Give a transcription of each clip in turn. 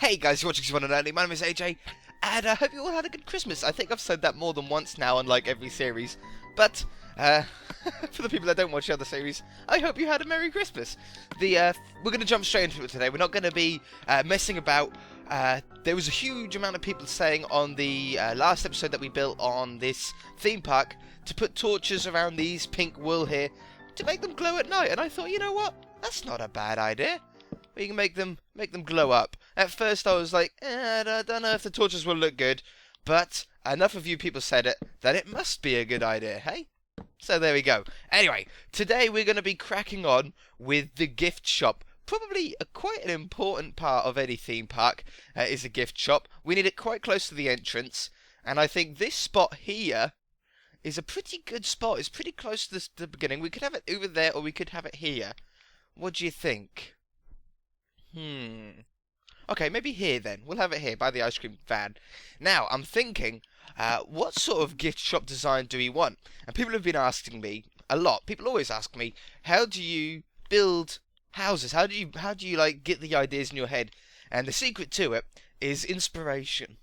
Hey guys, you're watching One and Only. My name is AJ, and I hope you all had a good Christmas. I think I've said that more than once now on like every series, but for the people that don't watch the other series, I hope you had a Merry Christmas. We're going to jump straight into it today. We're not going to be messing about. There was a huge amount of people saying on the last episode that we built on this theme park to put torches around these pink wool here to make them glow at night, and I thought, you know what? That's not a bad idea. We can make them glow up. At first I was like, I don't know if the torches will look good, but enough of you people said it that it must be a good idea, hey? So there we go. Anyway, today we're going to be cracking on with the gift shop. Probably quite an important part of any theme park is a gift shop. We need it quite close to the entrance, and I think this spot here is a pretty good spot. It's pretty close to the beginning. We could have it over there, or we could have it here. What do you think? Okay, maybe here then. We'll have it here by the ice cream van. Now, I'm thinking, what sort of gift shop design do we want? And people have been asking me a lot. People always ask me, how do you build houses? How do you like get the ideas in your head? And the secret to it is inspiration.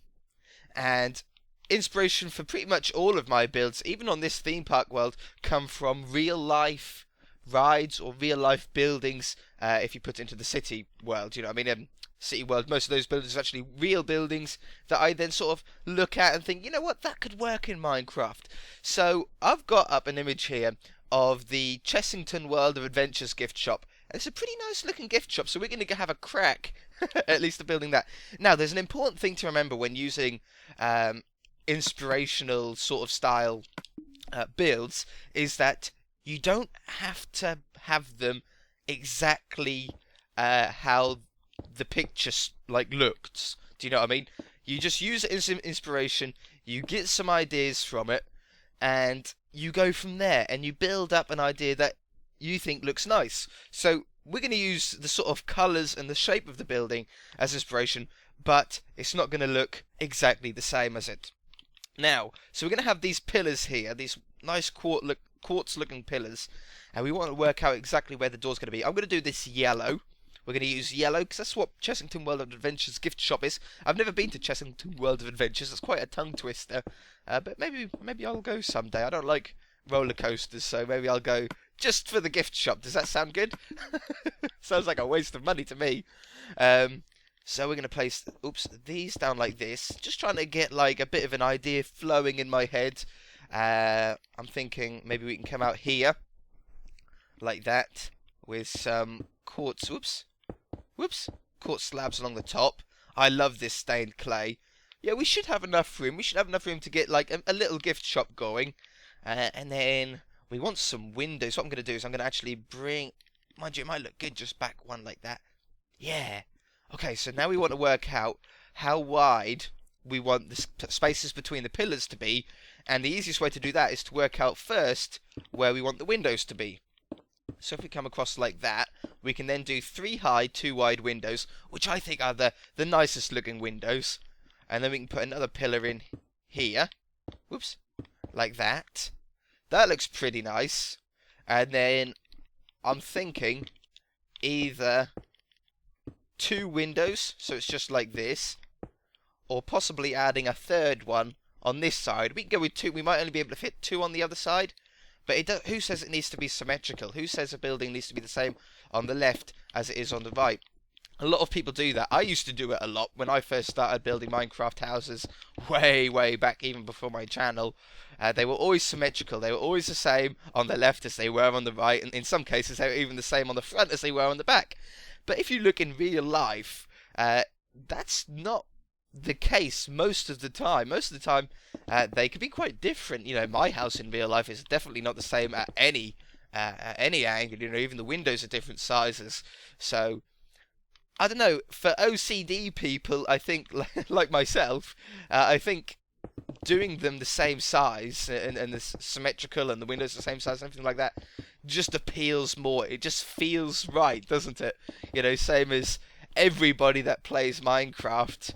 And inspiration for pretty much all of my builds, even on this theme park world, come from real life rides or real life buildings. If you put it into the city world, you know what I mean? City world, most of those buildings are actually real buildings that I then sort of look at and think, you know what, that could work in Minecraft. So I've got up an image here of the Chessington World of Adventures gift shop. And it's a pretty nice looking gift shop, so we're going to have a crack at least at building that. Now, there's an important thing to remember when using inspirational sort of style builds, is that you don't have to have them exactly how the picture like looked. Do you know what I mean? You just use it as inspiration, you get some ideas from it, and you go from there, and you build up an idea that you think looks nice. So we're going to use the sort of colours and the shape of the building as inspiration, but it's not going to look exactly the same as it. Now, so we're going to have these pillars here, these nice quartz looking pillars, and we want to work out exactly where the door's going to be. I'm going to do this yellow. We're going to use yellow because that's what Chessington World of Adventures gift shop is. I've never been to Chessington World of Adventures. It's quite a tongue twister, but maybe I'll go someday. I don't like roller coasters, so maybe I'll go just for the gift shop. Does that sound good? Sounds like a waste of money to me. So we're going to place these down like this, just trying to get like a bit of an idea flowing in my head. I'm thinking maybe we can come out here like that with some quartz quartz slabs along the top. I love this stained clay. Yeah, we should have enough room. We should have enough room to get like a little gift shop going. And then we want some windows. What I'm going to do is I'm going to actually bring, mind you, it might look good just back one like that. Yeah. Okay, so now we want to work out how wide we want the spaces between the pillars to be, and the easiest way to do that is to work out first where we want the windows to be. So if we come across like that, we can then do 3 high, 2 wide windows, which I think are the nicest looking windows. And then we can put another pillar in here. Whoops. Like that. That looks pretty nice. And then I'm thinking either 2 windows, so it's just like this, or possibly adding a third one on this side. We can go with 2. We might only be able to fit 2 on the other side. But who says it needs to be symmetrical? Who says a building needs to be the same on the left as it is on the right? A lot of people do that. I used to do it a lot when I first started building Minecraft houses way back, even before my channel. They were always symmetrical. They were always the same on the left as they were on the right, and in some cases they were even the same on the front as they were on the back. But if you look in real life, that's not the case most of the time. Most of the time, they can be quite different. You know, my house in real life is definitely not the same at any angle. You know, even the windows are different sizes. So I don't know. For OCD people, I think like myself, I think doing them the same size and the symmetrical and the windows the same size and everything like that just appeals more. It just feels right, doesn't it? You know, same as everybody that plays Minecraft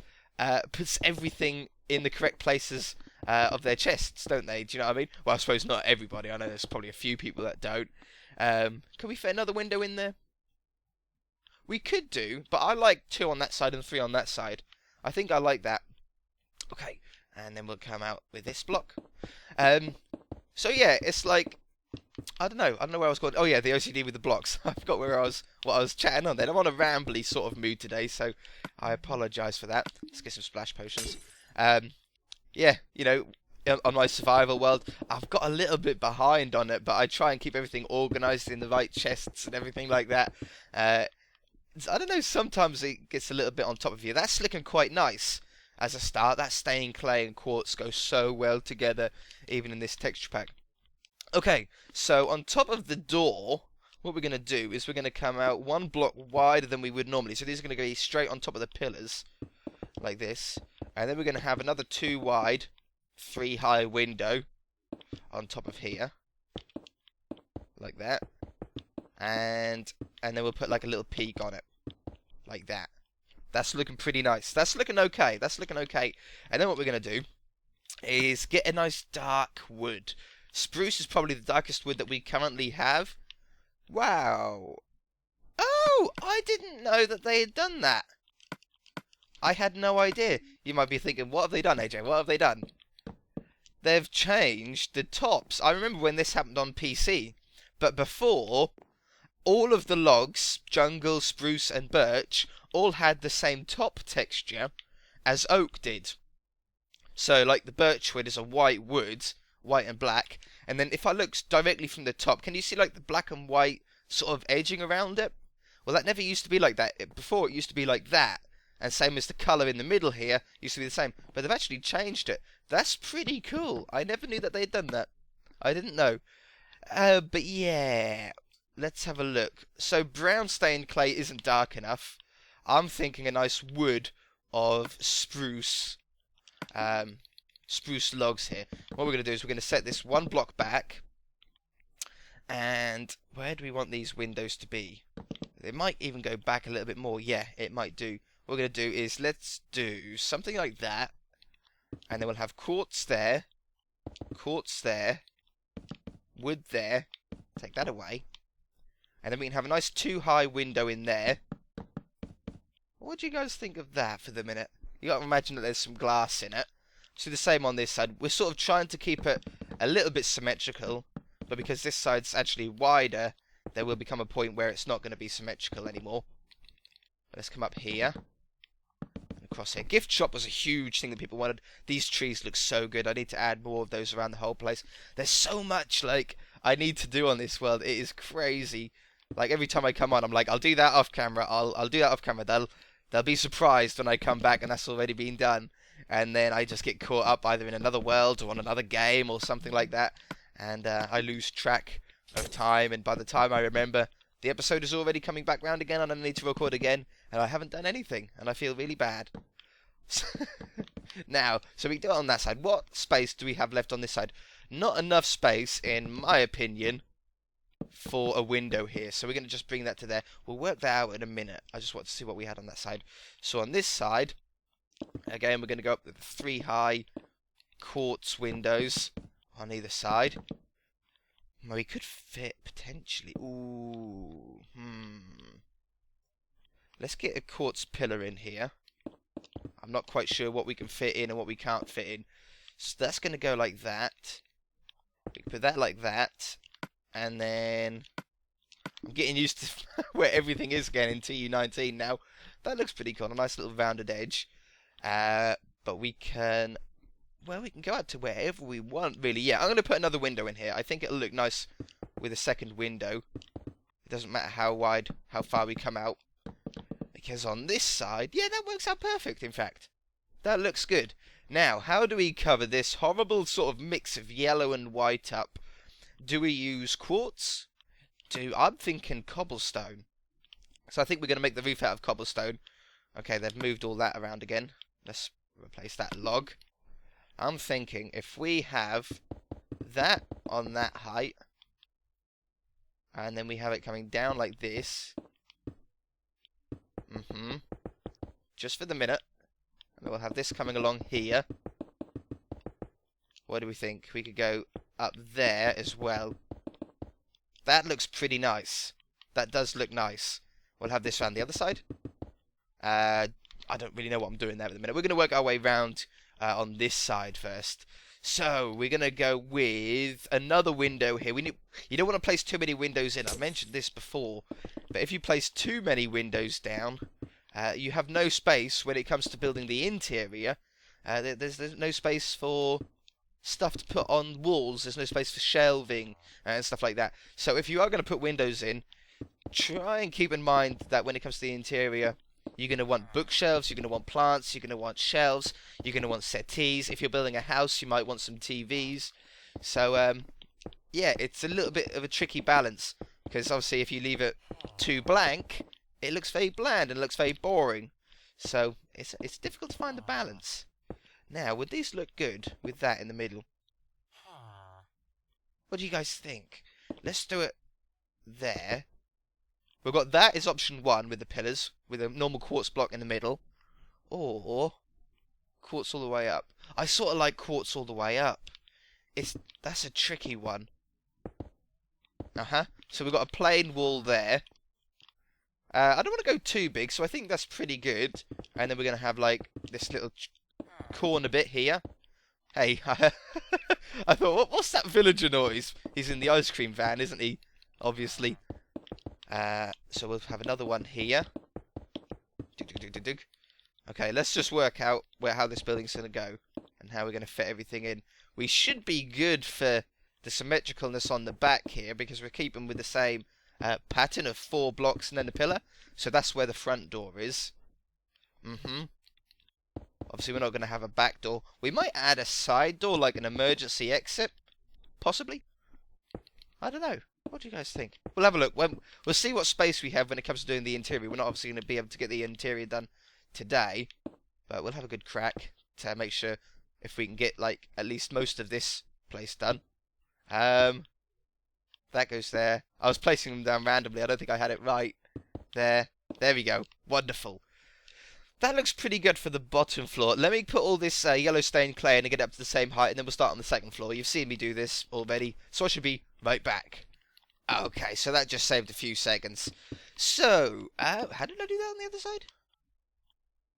puts everything in the correct places of their chests, don't they? Do you know what I mean? Well, I suppose not everybody. I know there's probably a few people that don't. Can we fit another window in there? we could do, but I like 2 on that side and 3 on that side. I think I like that. Okay, and then we'll come out with this block. So yeah, it's like, I don't know where I was going. Oh yeah, the OCD with the blocks. I forgot what I was chatting on then. I'm on a rambly sort of mood today, so I apologise for that. Let's get some splash potions. Yeah, you know, on my survival world, I've got a little bit behind on it, but I try and keep everything organised in the right chests and everything like that. I don't know, sometimes it gets a little bit on top of you. That's looking quite nice as a start. That stained clay and quartz go so well together, even in this texture pack. Okay, so on top of the door, what we're going to do is we're going to come out 1 block wider than we would normally. So these are going to go straight on top of the pillars, like this. And then we're going to have another 2 wide, 3 high window on top of here, like that. And then we'll put like a little peak on it, like that. That's looking pretty nice. That's looking okay. That's looking okay. And then what we're going to do is get a nice dark wood. Spruce is probably the darkest wood that we currently have. Wow. Oh, I didn't know that they had done that. I had no idea. You might be thinking, what have they done, AJ? What have they done? They've changed the tops. I remember when this happened on PC. But before, all of the logs, jungle, spruce and birch, all had the same top texture as oak did. So, like, the birch wood is a white wood, white and black, and then if I look directly from the top, can you see like the black and white sort of edging around it? Well, that never used to be like that. Before, it used to be like that, and same as the colour in the middle here used to be the same, but they've actually changed it. That's pretty cool. I never knew that they had done that. I didn't know. But yeah, let's have a look. So brown stained clay isn't dark enough. I'm thinking a nice wood of spruce. Spruce logs here. What we're going to do is we're going to set this 1 block back. And where do we want these windows to be? They might even go back a little bit more. Yeah, it might do. What we're going to do is let's do something like that. And then we'll have quartz there, wood there. Take that away. And then we can have a nice 2 high window in there. What do you guys think of that for the minute? You got to imagine that there's some glass in it. So the same on this side. We're sort of trying to keep it a little bit symmetrical, but because this side's actually wider, there will become a point where it's not going to be symmetrical anymore. Let's come up here and across here. Gift shop was a huge thing that people wanted. These trees look so good. I need to add more of those around the whole place. There's so much like I need to do on this world. It is crazy. Like every time I come on, I'm like, I'll do that off camera. I'll do that off camera. They'll be surprised when I come back and that's already been done. And then I just get caught up either in another world or on another game or something like that. And I lose track of time. And by the time I remember, the episode is already coming back round again and I need to record again. And I haven't done anything. And I feel really bad. Now, so we do it on that side. What space do we have left on this side? Not enough space, in my opinion, for a window here. So we're going to just bring that to there. We'll work that out in a minute. I just want to see what we had on that side. So on this side, again, we're going to go up with 3 high quartz windows on either side. We could fit, potentially. Ooh. Let's get a quartz pillar in here. I'm not quite sure what we can fit in and what we can't fit in. So that's going to go like that. We can put that like that. And then I'm getting used to where everything is again in TU19 now. That looks pretty cool. A nice little rounded edge. But we can... Well, we can go out to wherever we want, really. Yeah, I'm going to put another window in here. I think it'll look nice with a second window. It doesn't matter how wide, how far we come out. Because on this side, yeah, that works out perfect, in fact. That looks good. Now, how do we cover this horrible sort of mix of yellow and white up? Do we use quartz? I'm thinking cobblestone. So I think we're going to make the roof out of cobblestone. Okay, they've moved all that around again. Let's replace that log. I'm thinking if we have that on that height, and then we have it coming down like this. Just for the minute. And we'll have this coming along here. What do we think? We could go up there as well. That looks pretty nice. That does look nice. We'll have this around the other side. I don't really know what I'm doing there at the minute. We're going to work our way round on this side first. So we're going to go with another window here. You don't want to place too many windows in. I mentioned this before, but if you place too many windows down, you have no space when it comes to building the interior. There's no space for stuff to put on walls. There's no space for shelving and stuff like that. So if you are going to put windows in, try and keep in mind that when it comes to the interior, you're going to want bookshelves, you're going to want plants, you're going to want shelves, you're going to want settees. If you're building a house, you might want some TVs. So, yeah, it's a little bit of a tricky balance, because obviously if you leave it too blank, it looks very bland and looks very boring. So, it's difficult to find the balance. Now, would these look good with that in the middle? What do you guys think? Let's do it there. We've got that is option 1 with the pillars, with a normal quartz block in the middle. Or quartz all the way up. I sort of like quartz all the way up. That's a tricky one. So we've got a plain wall there. I don't want to go too big, so I think that's pretty good. And then we're going to have like this little corner bit here. Hey, I thought, what's that villager noise? He's in the ice cream van, isn't he? Obviously. So we'll have another one here. Okay, let's just work out how this building's going to go and how we're going to fit everything in. We should be good for the symmetricalness on the back here, because we're keeping with the same pattern of 4 blocks and then the pillar. So that's where the front door is. Obviously, we're not going to have a back door. We might add a side door, like an emergency exit, possibly. I don't know. What do you guys think? We'll have a look. We'll see what space we have when it comes to doing the interior. We're not obviously going to be able to get the interior done today, but we'll have a good crack to make sure if we can get like at least most of this place done. That goes there. I was placing them down randomly. I don't think I had it right. There we go. Wonderful. That looks pretty good for the bottom floor. Let me put all this yellow stained clay in and get it up to the same height, and then we'll start on the second floor. You've seen me do this already, so I should be right back. Okay, so that just saved a few seconds. So, how did I do that on the other side?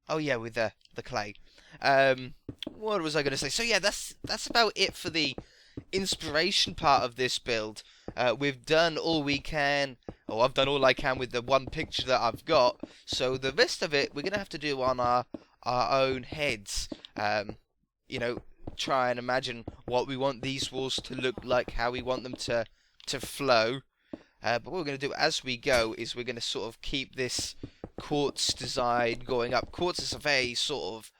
Oh yeah, with the clay. What was I going to say? So yeah, that's about it for the inspiration part of this build. We've done all we can, or I've done all I can with the one picture that I've got. So the rest of it, we're going to have to do on our own heads. You know, try and imagine what we want these walls to look like, how we want them to flow. But what we're going to do as we go is we're going to sort of keep this quartz design going up. Quartz is a very sort of,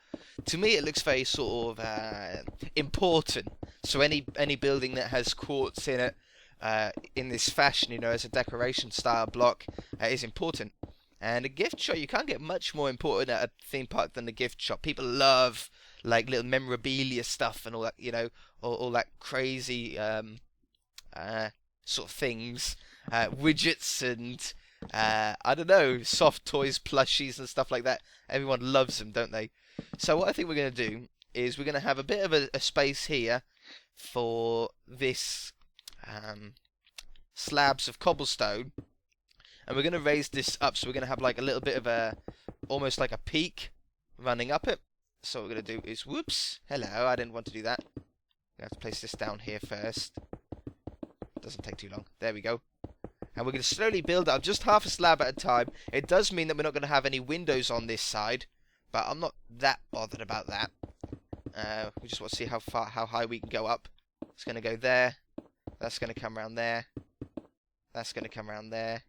to me it looks very sort of important. So any building that has quartz in it, in this fashion, you know, as a decoration style block, is important. And a gift shop, you can't get much more important at a theme park than a gift shop. People love like little memorabilia stuff and all that, you know, all that crazy sort of things, widgets and I don't know, soft toys, plushies and stuff like that. Everyone loves them, don't they? So what I think we're going to do is we're going to have a bit of a space here for this slabs of cobblestone, and we're going to raise this up, so we're going to have like a little bit of a, almost like a peak running up it. So what we're going to do is, whoops, hello, I didn't want to do that. We have to place this down here first. Doesn't take too long. There we go. And we're going to slowly build up just half a slab at a time. It does mean that we're not going to have any windows on this side, but I'm not that bothered about that. We just want to see how high we can go up. It's going to go there. That's going to come around there. That's going to come around there.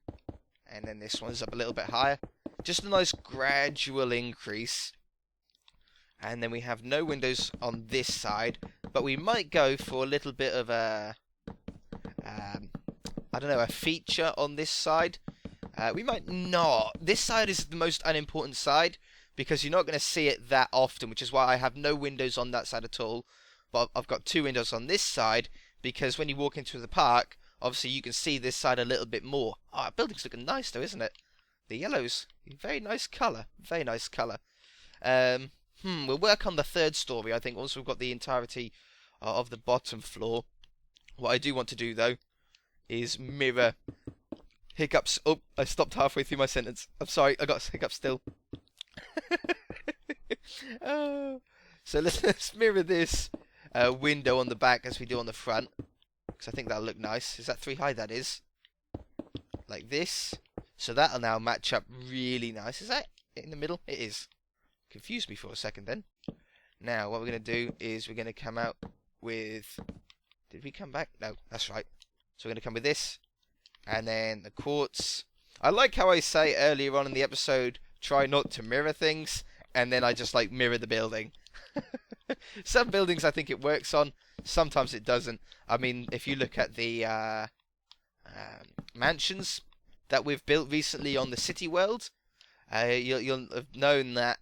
And then this one's up a little bit higher. Just a nice gradual increase. And then we have no windows on this side, but we might go for a little bit of a, I don't know, a feature on this side. We might not. This side is the most unimportant side, because you're not going to see it that often, which is why I have no windows on that side at all. But I've got 2 windows on this side, because when you walk into the park, obviously you can see this side a little bit more. Oh, our building's looking nice though, isn't it? The yellow's very nice colour. Very nice colour. We'll work on the 3rd story, I think, once we've got the entirety of the bottom floor. What I do want to do, though, is mirror Hiccups. Oh, I stopped halfway through my sentence. I'm sorry, I got hiccups still. Oh. So let's mirror this window on the back as we do on the front, because I think that'll look nice. Is that 3 high? That is. Like this. So that'll now match up really nice. Is that in the middle? It is. Confused me for a second then. Now what we're going to do is we're going to come out with... Did we come back? No, that's right. So we're going to come with this. And then the quartz. I like how I say earlier on in the episode, try not to mirror things. And then I just like mirror the building. Some buildings I think it works on. Sometimes it doesn't. I mean, if you look at the mansions that we've built recently on the city world, you'll have known that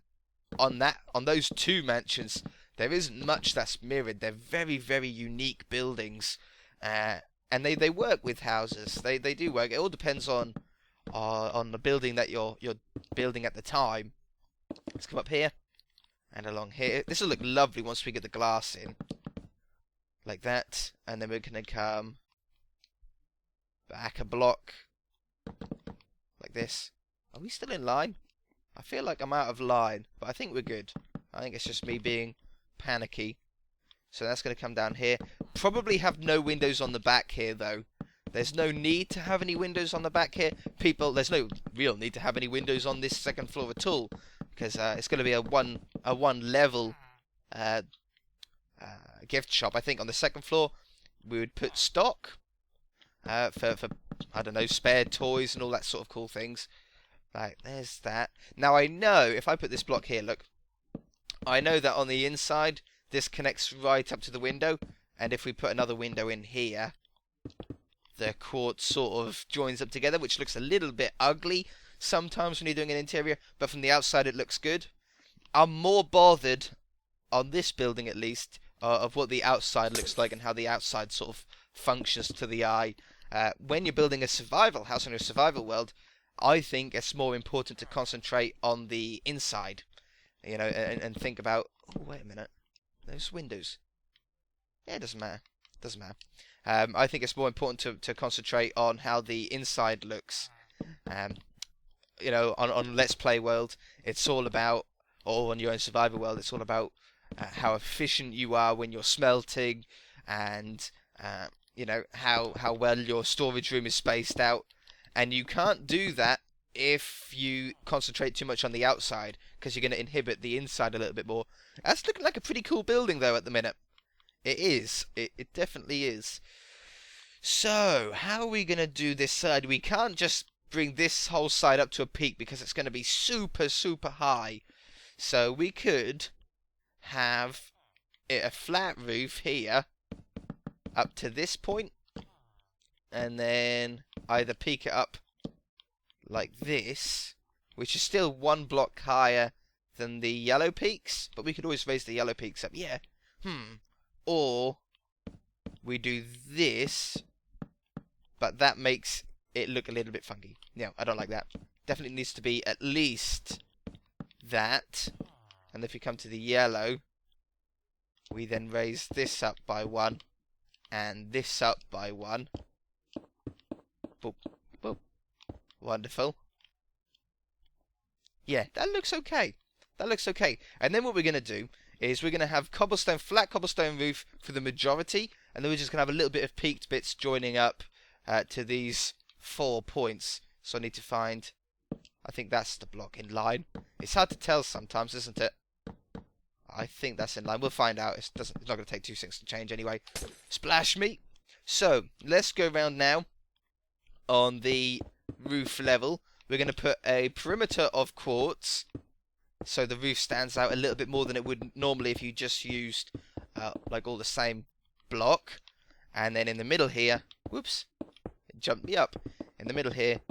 on those 2 mansions there isn't much that's mirrored. They're very, very unique buildings, and they work with houses. They do work. It all depends on the building that you're building at the time. Let's come up here and along here. This will look lovely once we get the glass in, like that. And then we're gonna come back a block, like this. Are we still in line? I feel like I'm out of line, but I think we're good. I think it's just me being panicky. So that's going to come down here. Probably have no windows on the back here, though. There's no need to have any windows on the back here. There's no real need to have any windows on this second floor at all, because it's going to be a one level gift shop. I think on the second floor we would put stock for I don't know, spare toys and all that sort of cool things. Right, there's that. Now I know if I put this block here, look, I know that on the inside this connects right up to the window, and if we put another window in here, the quartz sort of joins up together, which looks a little bit ugly sometimes when you're doing an interior, but from the outside it looks good. I'm more bothered, on this building at least, of what the outside looks like and how the outside sort of functions to the eye. When you're building a survival house in a survival world, I think it's more important to concentrate on the inside, you know, and think about, oh, wait a minute, those windows. Yeah, it doesn't matter. Doesn't matter. I think it's more important to concentrate on how the inside looks. You know, on Let's Play World, it's all about, or on your own survival world, it's all about how efficient you are when you're smelting, and you know, how well your storage room is spaced out. And you can't do that if you concentrate too much on the outside, because you're going to inhibit the inside a little bit more. That's looking like a pretty cool building, though, at the minute. It is. It definitely is. So, how are we going to do this side? We can't just bring this whole side up to a peak, because it's going to be super, super high. So, we could have a flat roof here, up to this point, and then either peak it up like this, which is still 1 block higher than the yellow peaks, but we could always raise the yellow peaks up. Yeah. Or we do this, but that makes it look a little bit funky. No, I don't like that. Definitely needs to be at least that. And if you come to the yellow, we then raise this up by 1 and this up by 1. Boop, boop. Wonderful. Yeah, that looks okay. That looks okay. And then what we're going to do is we're going to have flat cobblestone roof for the majority, and then we're just going to have a little bit of peaked bits joining up to these 4 points. So I need to find, I think that's the block in line. It's hard to tell sometimes, isn't it? I think that's in line. We'll find out. It's not going to take 2 seconds to change anyway. Splash me. So let's go around now. On the roof level, we're going to put a perimeter of quartz, so the roof stands out a little bit more than it would normally if you just used like all the same block. And then in the middle here, whoops, it jumped me up. In the middle here,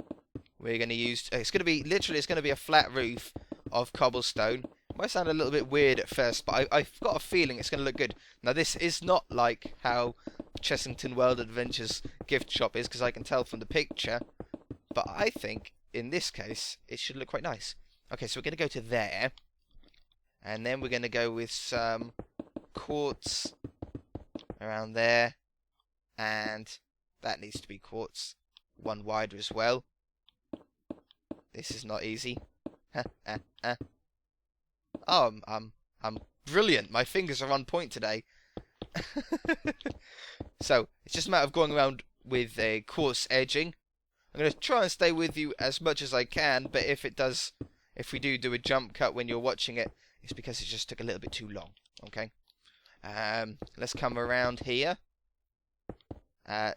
we're going to use, it's going to be a flat roof of cobblestone. It might sound a little bit weird at first, but I've got a feeling it's going to look good. Now this is not like how Chessington World Adventures gift shop is, because I can tell from the picture, but I think in this case it should look quite nice. Okay, so we're going to go to there, and then we're going to go with some quartz around there, and that needs to be quartz 1 wider as well. This is not easy. Oh, I'm brilliant. My fingers are on point today. So it's just a matter of going around with a quartz edging. I'm going to try and stay with you as much as I can, but if we do a jump cut when you're watching it, it's because it just took a little bit too long. Okay. Let's come around here.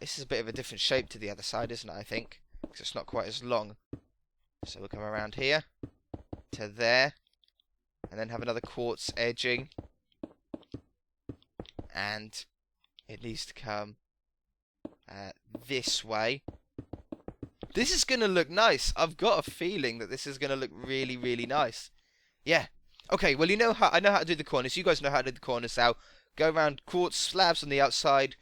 This is a bit of a different shape to the other side, isn't it? I think because it's not quite as long. So we'll come around here to there, and then have another quartz edging, and it needs to come this way. This is going to look nice. I've got a feeling that this is going to look really, really nice. Yeah. Okay, well, I know how to do the corners. You guys know how to do the corners now. Go around quartz slabs on the outside,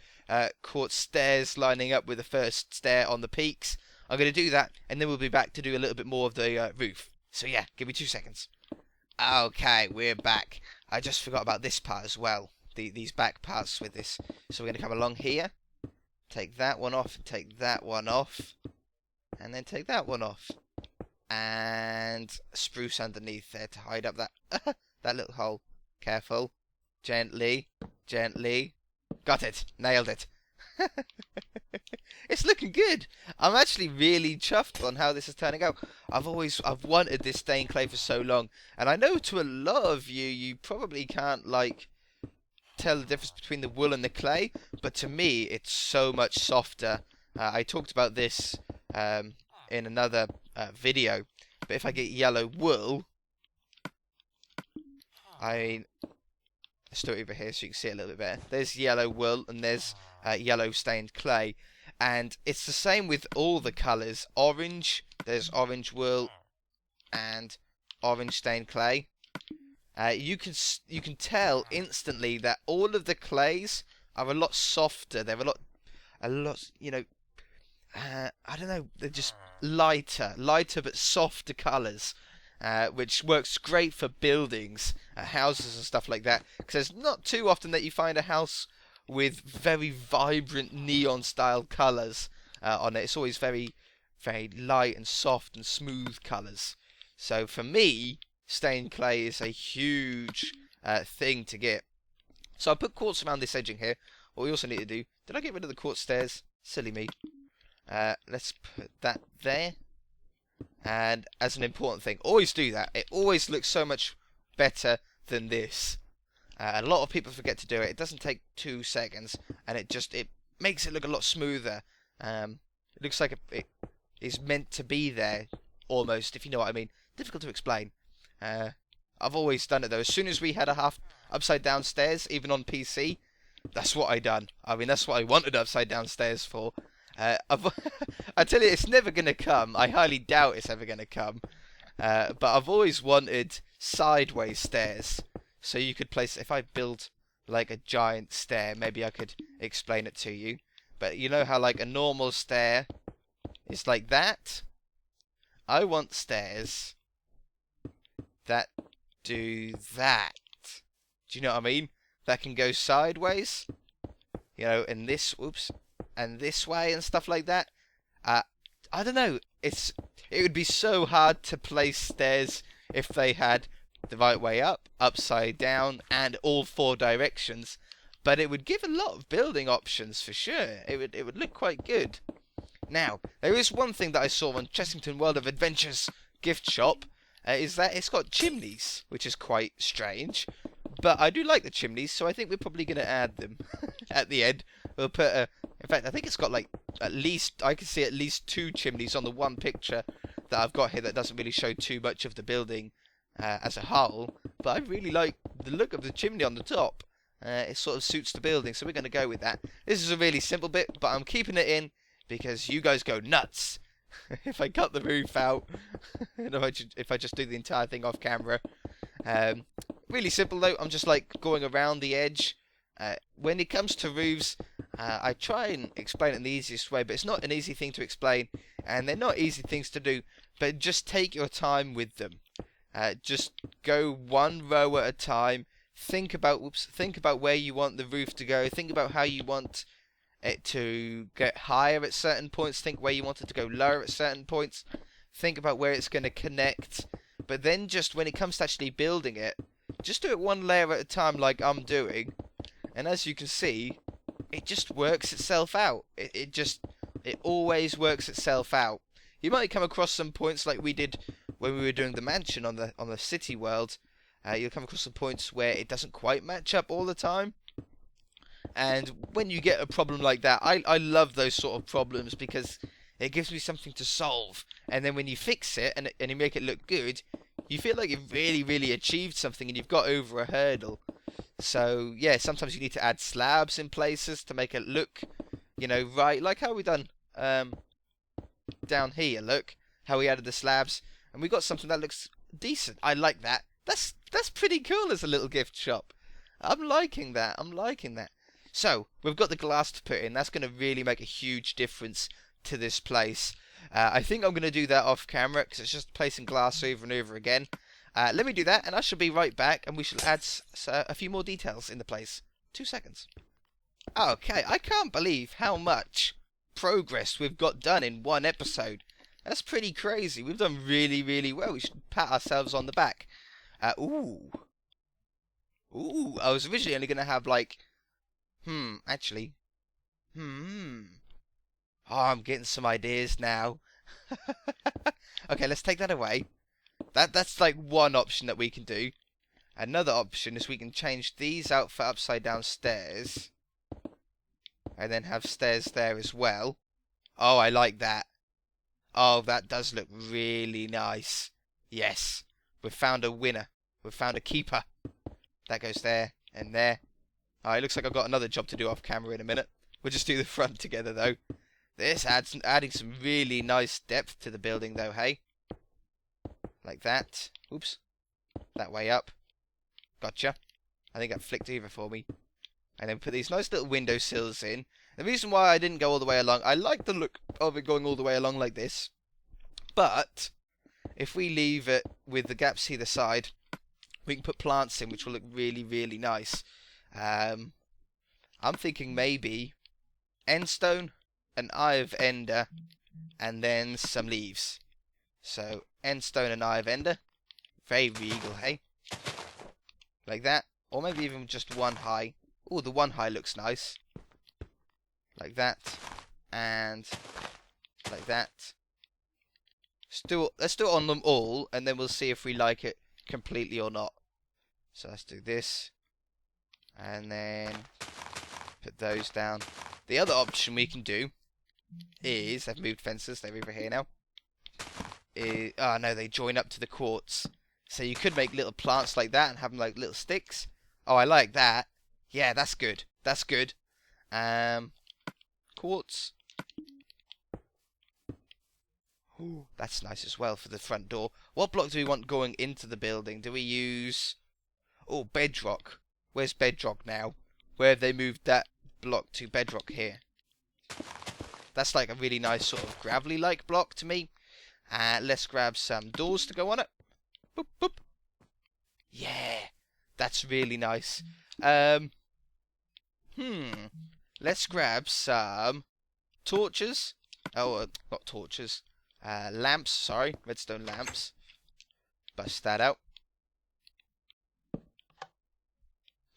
quartz stairs lining up with the first stair on the peaks. I'm going to do that, and then we'll be back to do a little bit more of the roof. So yeah, give me 2 seconds. Okay, we're back. I just forgot about this part as well. These back parts with this. So we're going to come along here. Take that one off, and take that one off. And then take that one off. And spruce underneath there to hide up that that little hole. Careful. Gently. Gently. Got it. Nailed it. It's looking good. I'm actually really chuffed on how this is turning out. I've wanted this stained clay for so long, and I know to a lot of you probably can't like tell the difference between the wool and the clay, but to me it's so much softer. I talked about this in another video, but if I get yellow wool, let's do it over here so you can see it a little bit better. There's yellow wool and there's yellow stained clay, and it's the same with all the colours. Orange, there's orange wool and orange stained clay. You can tell instantly that all of the clays are a lot softer. They're a lot, you know, I don't know. They're just lighter but softer colours. Which works great for buildings, houses and stuff like that, because it's not too often that you find a house with very vibrant neon style colours on it. It's always very, very light and soft and smooth colours. So for me, stained clay is a huge thing to get. So I put quartz around this edging here. What we also need to do, did I get rid of the quartz stairs? Silly me. Let's put that there. And as an important thing, always do that. It always looks so much better than this. A lot of people forget to do it. It doesn't take 2 seconds, and it makes it look a lot smoother. It looks like it is meant to be there, almost, if you know what I mean. Difficult to explain. I've always done it though. As soon as we had a half upside down stairs, even on PC, that's what I done. I mean, that's what I wanted upside down stairs for. I tell you, it's never going to come. I highly doubt it's ever going to come. But I've always wanted sideways stairs. So you could place, if I build like a giant stair, maybe I could explain it to you. But you know how like a normal stair is like that? I want stairs that do that. Do you know what I mean? That can go sideways. You know, and this, and this way and stuff like that. I don't know. It would be so hard to place stairs if they had the right way up, upside down, and all 4 directions. But it would give a lot of building options for sure. It would look quite good. Now, there is one thing that I saw on Chessington World of Adventures gift shop, is that it's got chimneys, which is quite strange. But I do like the chimneys, so I think we're probably going to add them at the end. We'll put in fact, I think it's got like I can see at least 2 chimneys on the one picture that I've got here that doesn't really show too much of the building as a whole. But I really like the look of the chimney on the top. It sort of suits the building, so we're going to go with that. This is a really simple bit, but I'm keeping it in because you guys go nuts if I cut the roof out and if I just do the entire thing off camera. Really simple though. I'm just like going around the edge. When it comes to roofs, I try and explain it in the easiest way, but it's not an easy thing to explain, and they're not easy things to do, but just take your time with them. Just go one row at a time. Think about where you want the roof to go. Think about how you want it to get higher at certain points. Think where you want it to go lower at certain points. think about where it's going to connect. But then just when it comes to actually building it, just do it one layer at a time like I'm doing. And as you can see, it just works itself out. It always works itself out. You might come across some points like we did when we were doing the mansion on the city world. You'll come across some points where it doesn't quite match up all the time. And when you get a problem like that, I love those sort of problems because it gives me something to solve. And then when you fix it and you make it look good, you feel like you've really, really achieved something and you've got over a hurdle. So, yeah, sometimes you need to add slabs in places to make it look, you know, right. Like how we done down here, look. How we added the slabs. And we got something that looks decent. I like that. That's pretty cool as a little gift shop. I'm liking that. I'm liking that. So, we've got the glass to put in. That's going to really make a huge difference to this place. I think I'm going to do that off camera because it's just placing glass over and over again. Let me do that and I shall be right back and we shall add a few more details in the place. 2 seconds. Okay, I can't believe how much progress we've got done in one episode. That's pretty crazy. We've done really, really well. We should pat ourselves on the back. Ooh, I was originally only going to have like... actually... Oh, I'm getting some ideas now. Okay, let's take that away. That's like one option that we can do. Another option is we can change these out for upside down stairs. And then have stairs there as well. Oh, I like that. Oh, that does look really nice. Yes. We've found a winner. We've found a keeper. That goes there and there. Oh, it looks like I've got another job to do off camera in a minute. We'll just do the front together though. This adds adding some really nice depth to the building though, hey? Like that. Oops. That way up. Gotcha. I think that flicked over for me. And then put these nice little window sills in. The reason why I didn't go all the way along, I like the look of it going all the way along like this. But if we leave it with the gaps either side, we can put plants in which will look really, really nice. I'm thinking maybe endstone, an eye of ender, and then some leaves. So endstone and eye of ender. Very regal, hey? Like that. Or maybe even just one high. Oh, the one high looks nice. Like that. And like that. Let's do it on them all, and then we'll see if we like it completely or not. So let's do this. And then put those down. The other option we can do is... I've moved fences, they're over here now. Oh no, they join up to the quartz. So you could make little plants like that and have them like little sticks. Oh, I like that. Yeah, that's good. That's good. Quartz. Ooh, that's nice as well for the front door. What block do we want going into the building? Do we use... Oh, bedrock. Where's bedrock now? Where have they moved that block to? Bedrock here. That's like a really nice sort of gravelly-like block to me. Let's grab some doors to go on it. Boop, boop. Yeah, that's really nice. Let's grab some torches. Oh, not torches. Lamps, sorry. Redstone lamps. Bust that out.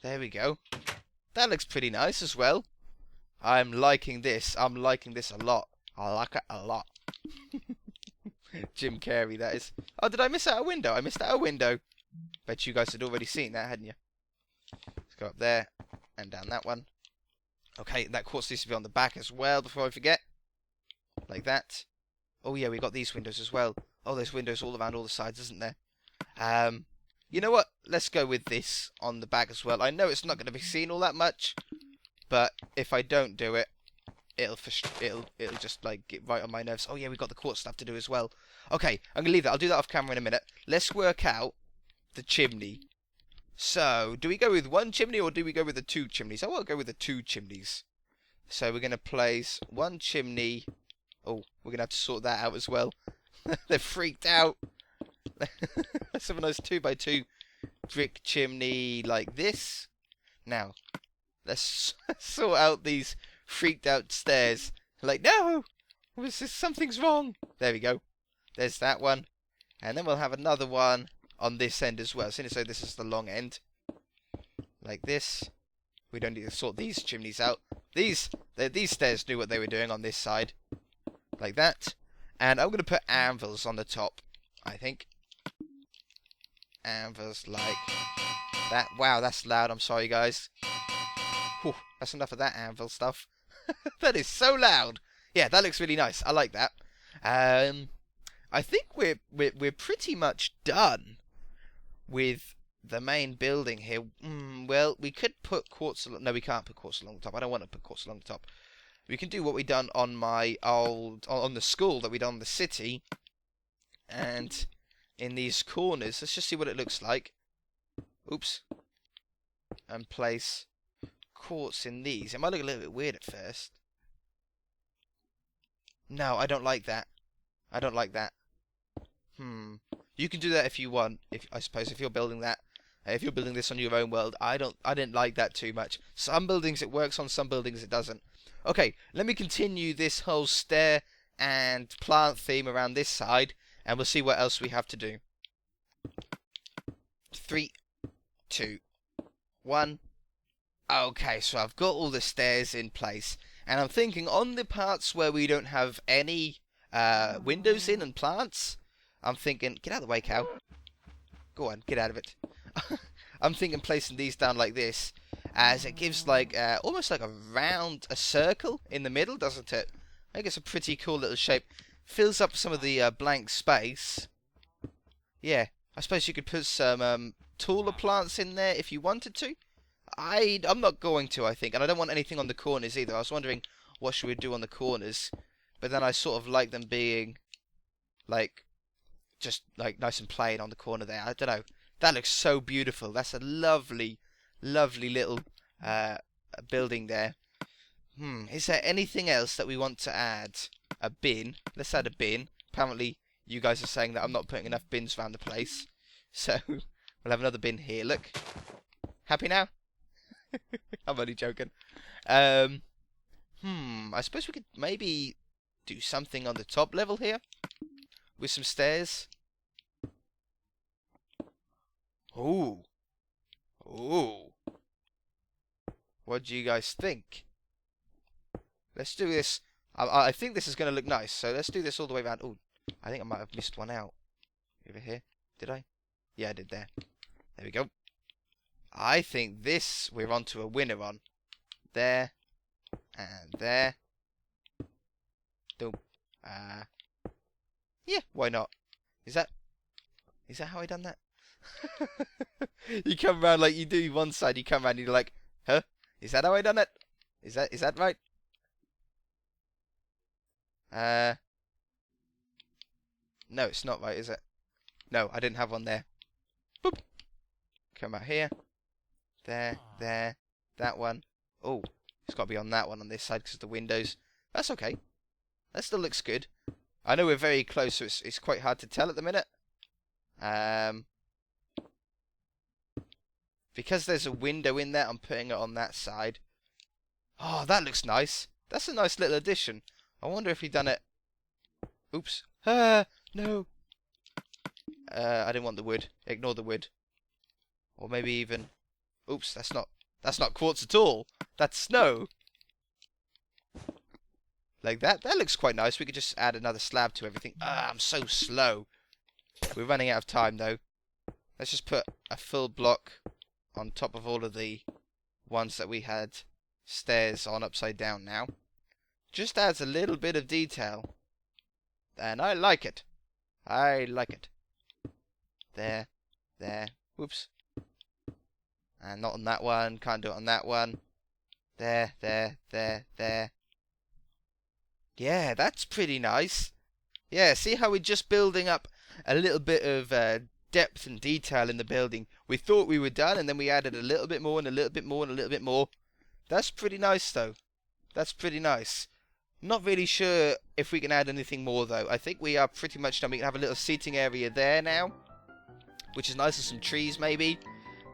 There we go. That looks pretty nice as well. I'm liking this. I'm liking this a lot. I like it a lot. Jim Carrey, that is. Oh, did I miss out a window? I missed out a window. Bet you guys had already seen that, hadn't you? Let's go up there and down that one. Okay, that quartz needs to be on the back as well before I forget. Like that. Oh yeah, we got these windows as well. Oh, there's windows all around all the sides, isn't there? You know what? Let's go with this on the back as well. I know it's not going to be seen all that much, but if I don't do it, it'll just like get right on my nerves. Oh yeah, we've got the quartz stuff to do as well. Okay, I'm gonna leave that. I'll do that off camera in a minute. Let's work out the chimney. So, do we go with one chimney or do we go with the two chimneys? I want to go with the two chimneys. So we're gonna place one chimney. Oh, we're gonna have to sort that out as well. They're freaked out. Let's have a nice 2x2 brick chimney like this. Now, let's sort out these freaked out stairs. Like, no! Something's wrong. There we go. There's that one. And then we'll have another one on this end as well. So this is the long end. Like this. We don't need to sort these chimneys out. These stairs knew what they were doing on this side. Like that. And I'm going to put anvils on the top, I think. Anvils like that. Wow, that's loud. I'm sorry, guys. Whew, that's enough of that anvil stuff. That is so loud. Yeah, that looks really nice. I like that. I think we're pretty much done with the main building here. Well, we could put quartz. No, we can't put quartz along the top. I don't want to put quartz along the top. We can do what we done on my on the school that we done on the city, and in these corners. Let's just see what it looks like. Oops. And place quartz in these. It might look a little bit weird at first. No, I don't like that. I don't like that. You can do that if you want. I suppose if you're building that, if you're building this on your own world, I didn't like that too much. Some buildings it works on, some buildings it doesn't. Okay, let me continue this whole stair and plant theme around this side, and we'll see what else we have to do. 3, 2, 1. Okay, so I've got all the stairs in place, and I'm thinking on the parts where we don't have any windows in and plants, I'm thinking, get out of the way, cow. Go on, get out of it. I'm thinking placing these down like this, as it gives like almost like a circle in the middle, doesn't it? I think it's a pretty cool little shape. Fills up some of the blank space. Yeah, I suppose you could put some taller plants in there if you wanted to. I'm not going to, I think, and I don't want anything on the corners either. I was wondering what should we do on the corners, but then I sort of like them being like just like nice and plain on the corner there. I don't know. That looks so beautiful. That's a lovely, lovely little building there. Is there anything else that we want to add? A bin. Let's add a bin. Apparently, you guys are saying that I'm not putting enough bins around the place. So, we'll have another bin here. Look. Happy now? I'm only joking. I suppose we could maybe do something on the top level here. With some stairs. Ooh. Ooh. What do you guys think? Let's do this. I think this is going to look nice. So let's do this all the way around. Oh, I think I might have missed one out. Over here. Did I? Yeah, I did there. There we go. I think this we're onto a winner on. There. And there. Boom. Yeah, why not? Is that how I done that? You come around like you do one side, you come around and you're like, huh? Is that how I done it? Is that right? No, it's not right, is it? No, I didn't have one there. Boop. Come out here. There, that one. Oh, it's got to be on that one on this side because of the windows. That's okay. That still looks good. I know we're very close, so it's quite hard to tell at the minute. Because there's a window in there, I'm putting it on that side. Oh, that looks nice. That's a nice little addition. I wonder if we've done it. Oops. No. I didn't want the wood. Ignore the wood. Or maybe even. Oops, that's not quartz at all. That's snow. Like that. That looks quite nice. We could just add another slab to everything. I'm so slow. We're running out of time though. Let's just put a full block on top of all of the ones that we had stairs on upside down now. Just adds a little bit of detail. And I like it. I like it. There. Whoops. And not on that one. Can't do it on that one. There. Yeah, that's pretty nice. Yeah, see how we're just building up a little bit of depth and detail in the building. We thought we were done, and then we added a little bit more, and a little bit more, and a little bit more. That's pretty nice, though. That's pretty nice. Not really sure if we can add anything more, though. I think we are pretty much done. We can have a little seating area there now, which is nice, and some trees, maybe.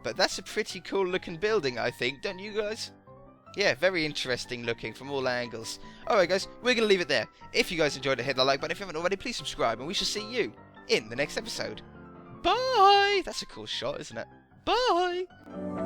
But that's a pretty cool-looking building, I think. Don't you guys? Yeah, very interesting looking from all angles. Alright guys, we're going to leave it there. If you guys enjoyed it, hit the like button. If you haven't already, please subscribe, and we shall see you in the next episode. Bye! That's a cool shot, isn't it? Bye!